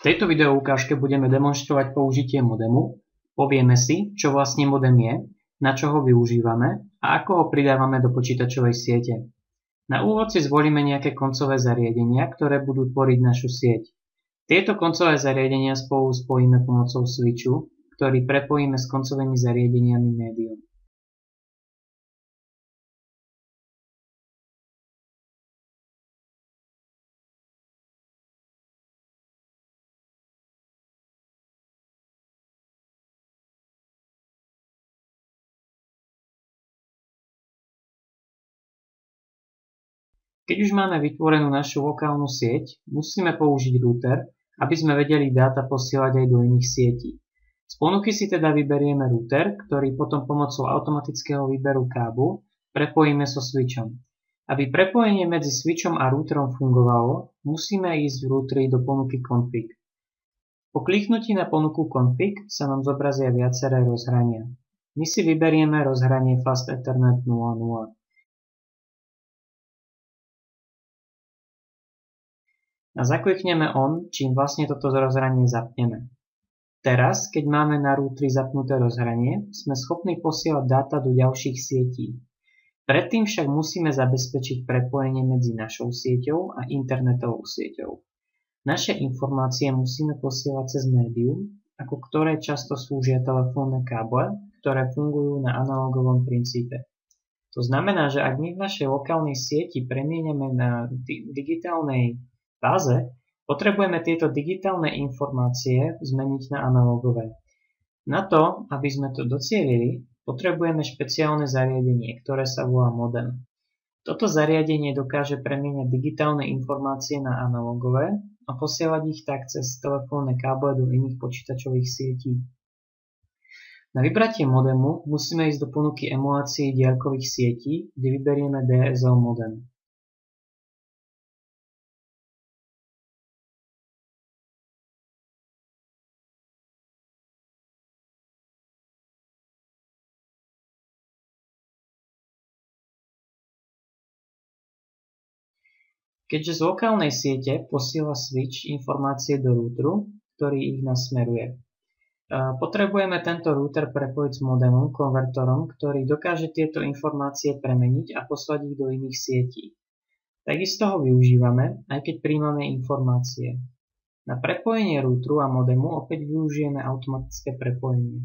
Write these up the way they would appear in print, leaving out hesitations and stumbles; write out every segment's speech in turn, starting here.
V tejto videoukážke budeme demonštrovať použitie modemu, povieme si, čo vlastne modem je, na čo ho využívame a ako ho pridávame do počítačovej siete. Na úvod si zvolíme nejaké koncové zariadenia, ktoré budú tvoriť našu sieť. Tieto koncové zariadenia spolu spojíme pomocou switchu, ktorý prepojíme s koncovými zariadeniami médium. Keď už máme vytvorenú našu lokálnu sieť, musíme použiť router, aby sme vedeli dáta posielať aj do iných sietí. Z ponuky si teda vyberieme router, ktorý potom pomocou automatického výberu káblu prepojíme so switchom. Aby prepojenie medzi switchom a routerom fungovalo, musíme ísť v routeri do ponuky config. Po kliknutí na ponuku config sa nám zobrazia viaceré rozhrania. My si vyberieme rozhranie Fast Ethernet 0.0. A zaklikneme on, čím vlastne toto rozhranie zapneme. Teraz, keď máme na routeri zapnuté rozhranie, sme schopní posielať dáta do ďalších sietí. Predtým však musíme zabezpečiť prepojenie medzi našou sieťou a internetovou sieťou. Naše informácie musíme posielať cez médium, ako ktoré často slúžia telefónne káble, ktoré fungujú na analogovom princípe. To znamená, že ak my v našej lokálnej sieti premieňame na digitálnej báze, potrebujeme tieto digitálne informácie zmeniť na analogové. Na to, aby sme to docielili, potrebujeme špeciálne zariadenie, ktoré sa volá modem. Toto zariadenie dokáže premieňať digitálne informácie na analogové a posielať ich tak cez telefónne káble do iných počítačových sietí. Na vybratie modemu musíme ísť do ponuky emulácie diaľkových sietí, kde vyberieme DSL modem. Keďže z lokálnej siete posiela switch informácie do routeru, ktorý ich nasmeruje. Potrebujeme tento router prepojiť s modemom, konvertorom, ktorý dokáže tieto informácie premeniť a poslať ich do iných sietí. Takisto ho využívame, aj keď prijímame informácie. Na prepojenie routeru a modemu opäť využijeme automatické prepojenie.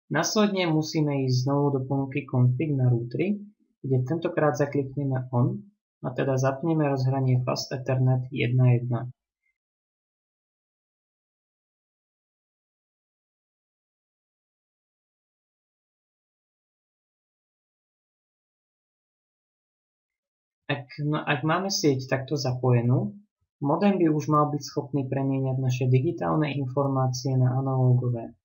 Následne musíme ísť znovu do ponuky config na routeri, kde tentokrát zaklikneme on a teda zapneme rozhranie Fast Ethernet 1.1. Ak máme sieť takto zapojenú, modem by už mal byť schopný premieňať naše digitálne informácie na analogové.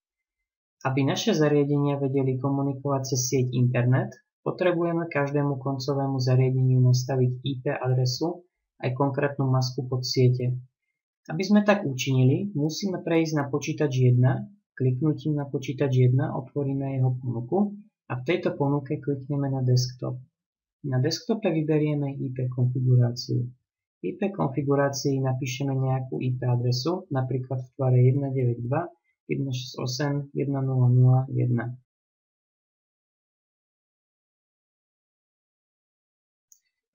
Aby naše zariadenia vedeli komunikovať cez sieť internet, potrebujeme každému koncovému zariadeniu nastaviť IP adresu aj konkrétnu masku pod siete. Aby sme tak učinili, musíme prejsť na počítač 1, kliknutím na počítač 1 otvoríme jeho ponuku a v tejto ponuke klikneme na desktop. Na desktope vyberieme IP konfiguráciu. V IP konfigurácii napíšeme nejakú IP adresu, napríklad v tvare 192 168 1001.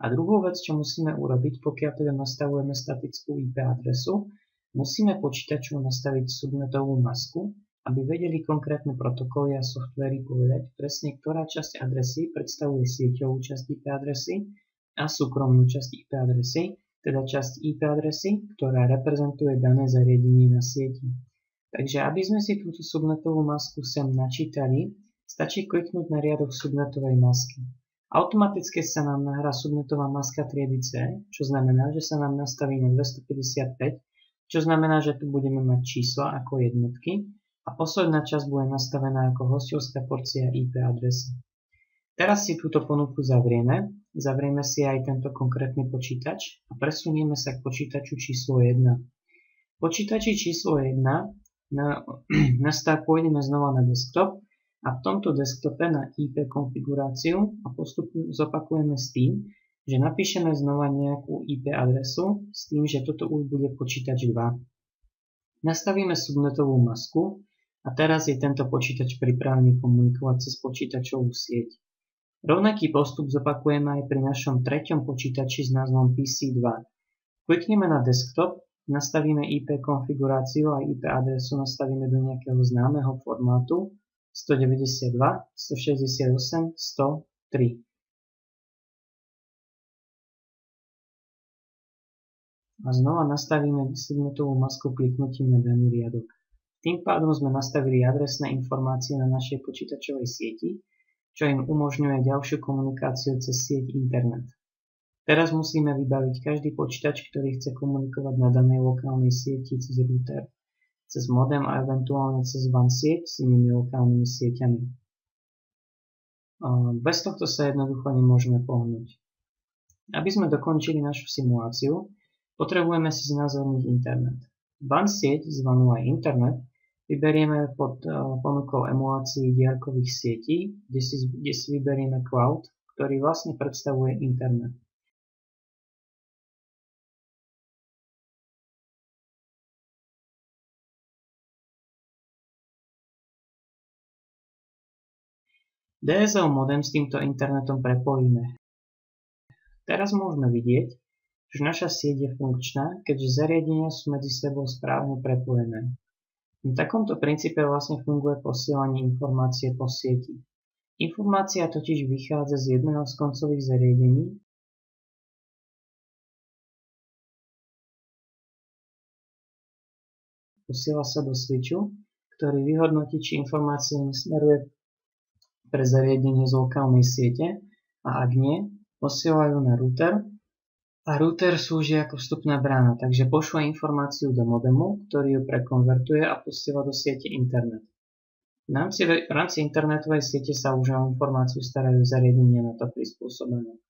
A druhú vec, čo musíme urobiť, pokiaľ teda nastavujeme statickú IP adresu, musíme počítaču nastaviť subnetovú masku, aby vedeli konkrétne protokoly a softvery povedať presne, ktorá časť adresy predstavuje sieťovú časť IP adresy a súkromnú časť IP adresy, teda časť IP adresy, ktorá reprezentuje dané zariadenie na sieti. Takže aby sme si túto subnetovú masku sem načítali, stačí kliknúť na riadok subnetovej masky. Automaticky sa nám nahrá subnetová maska triedy C, čo znamená, že sa nám nastaví na 255, čo znamená, že tu budeme mať čísla ako jednotky a posledná časť bude nastavená ako hostovská porcia IP adresy. Teraz si túto ponuku zavrieme si aj tento konkrétny počítač a presunieme sa k počítaču číslo 1. Počítači číslo 1 pôjdeme znova na desktop a v tomto desktope na IP konfiguráciu a postupne zopakujeme s tým, že napíšeme znova nejakú IP adresu s tým, že toto už bude počítač 2. Nastavíme subnetovú masku a teraz je tento počítač pripravený komunikovať cez počítačovú sieť. Rovnaký postup zopakujeme aj pri našom treťom počítači s názvom PC2. Klikneme na desktop, nastavíme IP konfiguráciu a IP adresu nastavíme do nejakého známeho formátu 192, 168, 103. A znova nastavíme subnetovú masku kliknutím na daný riadok. Tým pádom sme nastavili adresné informácie na našej počítačovej sieti, čo im umožňuje ďalšiu komunikáciu cez sieť internet. Teraz musíme vybaviť každý počítač, ktorý chce komunikovať na danej lokálnej sieti cez router, cez modem a eventuálne cez WAN sieť s inými lokálnymi sieťami. Bez tohto sa jednoducho nemôžeme pohnúť. Aby sme dokončili našu simuláciu, potrebujeme si znázorniť internet. WAN sieť, zvanú aj internet, vyberieme pod ponukou emulácií diaľkových sietí, kde si vyberieme cloud, ktorý vlastne predstavuje internet. DSL modem s týmto internetom prepojíme. Teraz môžeme vidieť, že naša sieť je funkčná, keďže zariadenia sú medzi sebou správne prepojené. Na takomto princípe vlastne funguje posielanie informácie po sieti. Informácia totiž vychádza z jedného z koncových zariadení posiela sa do switchu, ktorý vyhodnotí, či informácia nesmeruje pre zariadenie z lokálnej siete a ak nie, posielajú na router a router slúži ako vstupná brána, takže pošle informáciu do modemu, ktorý ju prekonvertuje a posiela do siete internet. V rámci internetovej siete sa už o informáciu starajú zariadenia na to prispôsobené.